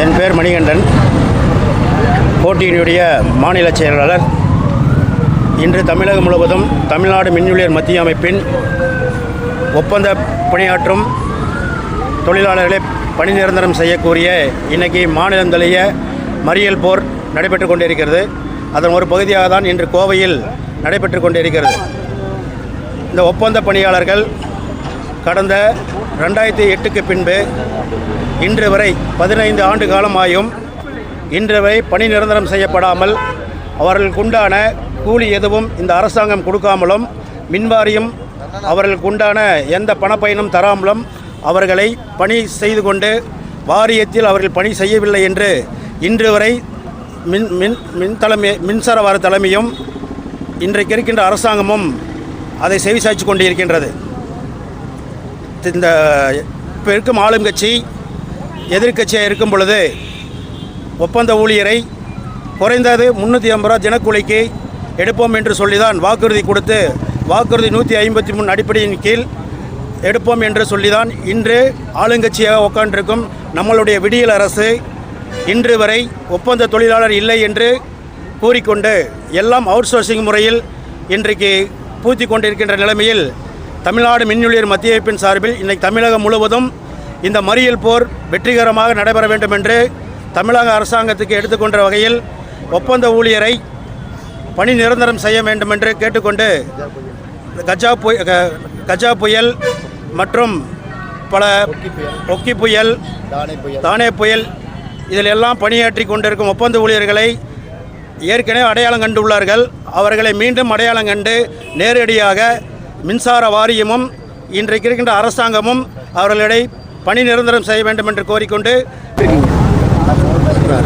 என் பேர் மணிகண்டன், போட்டியினுடைய மாநில செயலாளர். இன்று தமிழகம் முழுவதும் தமிழ்நாடு மின் ஊழியர் மத்திய அமைப்பின் ஒப்பந்த பணியாற்றும் தொழிலாளர்களை பணி நிரந்தரம் செய்யக்கூடிய இன்றைக்கி மாநிலம் தழுவிய மறியல் போர் நடைபெற்று கொண்டிருக்கிறது. அதன் ஒரு பகுதியாக தான் இன்று கோவையில் நடைபெற்று கொண்டிருக்கிறது. இந்த ஒப்பந்த பணியாளர்கள் கடந்த 2008க்கு பின்பு இன்று வரை 15 ஆண்டு காலமாயும் இன்று வரை பணி நிரந்தரம் செய்யப்படாமல் அவர்களுக்குண்டான கூலி எதுவும் இந்த அரசாங்கம் கொடுக்காமலும் மின்வாரியம் அவர்களுக்குண்டான எந்த பணப்பயனும் தராமலும் அவர்களை பணி செய்து கொண்டு வாரியத்தில் அவர்கள் பணி செய்யவில்லை என்று இன்று வரை மின்சார வாரிய தலைமையும் இன்றைக்கு இருக்கின்ற அரசாங்கமும் அதை செவிசாய்ச்சி கொண்டு இருக்கின்றது. இந்த இப்போ இருக்கும் ஆளும் கட்சி எதிர்கட்சியாக இருக்கும் பொழுது ஒப்பந்த ஊழியரை குறைந்தது 350 ரூபா தினக்கூலிக்கு எடுப்போம் என்று சொல்லிதான் வாக்குறுதி கொடுத்து வாக்குறுதி 153 அடிப்படையின் கீழ் எடுப்போம் என்று சொல்லிதான் இன்று ஆளுங்கட்சியாக உட்காண்டிருக்கும் நம்மளுடைய விடியல் அரசு இன்று வரை ஒப்பந்த தொழிலாளர் இல்லை என்று கூறிக்கொண்டு எல்லாம் அவுட் சோர்சிங் முறையில் இன்றைக்கு பூத்தி கொண்டிருக்கின்ற நிலைமையில் தமிழ்நாடு மின் ஊழியர் மத்திய அமைப்பின் சார்பில் இன்றைக்கு தமிழகம் முழுவதும் இந்த மறியல் போர் வெற்றிகரமாக நடைபெற வேண்டும் என்று தமிழக அரசாங்கத்துக்கு எடுத்துக்கொண்ட வகையில் ஒப்பந்த ஊழியரை பணி நிரந்தரம் செய்ய வேண்டும் என்று கேட்டுக்கொண்டு கஜா புயல் மற்றும் பல ஒக்கி புயல், தானே புயல் இதில் எல்லாம் பணியாற்றி கொண்டிருக்கும் ஒப்பந்த ஊழியர்களை ஏற்கனவே அடையாளம் கண்டுள்ளார்கள். அவர்களை மீண்டும் அடையாளம் கண்டு நேரடியாக மின்சார வாரியமும் இன்றைக்கு இருக்கின்ற அரசாங்கமும் அவர்களை பணி நிரந்தரம் செய்ய வேண்டும் என்று கோரிக்கொண்டு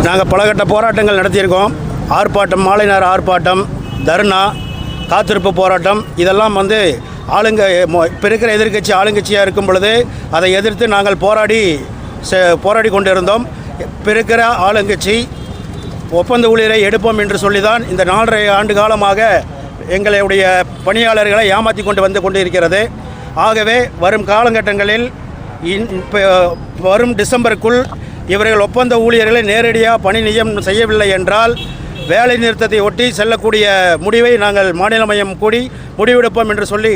நாங்கள் பலகட்ட போராட்டங்கள் நடத்தியிருக்கோம். ஆர்ப்பாட்டம், மாலை நேர ஆர்ப்பாட்டம், தர்ணா, காத்திருப்பு போராட்டம் இதெல்லாம் இப்போ இருக்கிற எதிர்கட்சி ஆளுங்கட்சியாக இருக்கும் பொழுது அதை எதிர்த்து நாங்கள் போராடி கொண்டிருந்தோம். இப்போ இருக்கிற ஆளுங்கட்சி ஒப்பந்த ஊழியரை எடுப்போம் என்று சொல்லிதான் இந்த 4.5 ஆண்டு காலமாக எங்களுடைய பணியாளர்களை ஏமாற்றி கொண்டு இருக்கிறது. ஆகவே வரும் காலகட்டங்களில் வரும் டிசம்பருக்குள் இவர்கள் ஒப்பந்த ஊழியர்களை நேரடியாக பணி நியமனம் செய்யவில்லை என்றால் வேலை நிறுத்தத்தை ஒட்டி செல்லக்கூடிய முடிவை நாங்கள் மாநில மையம் கூடி முடிவெடுப்போம் என்று சொல்லி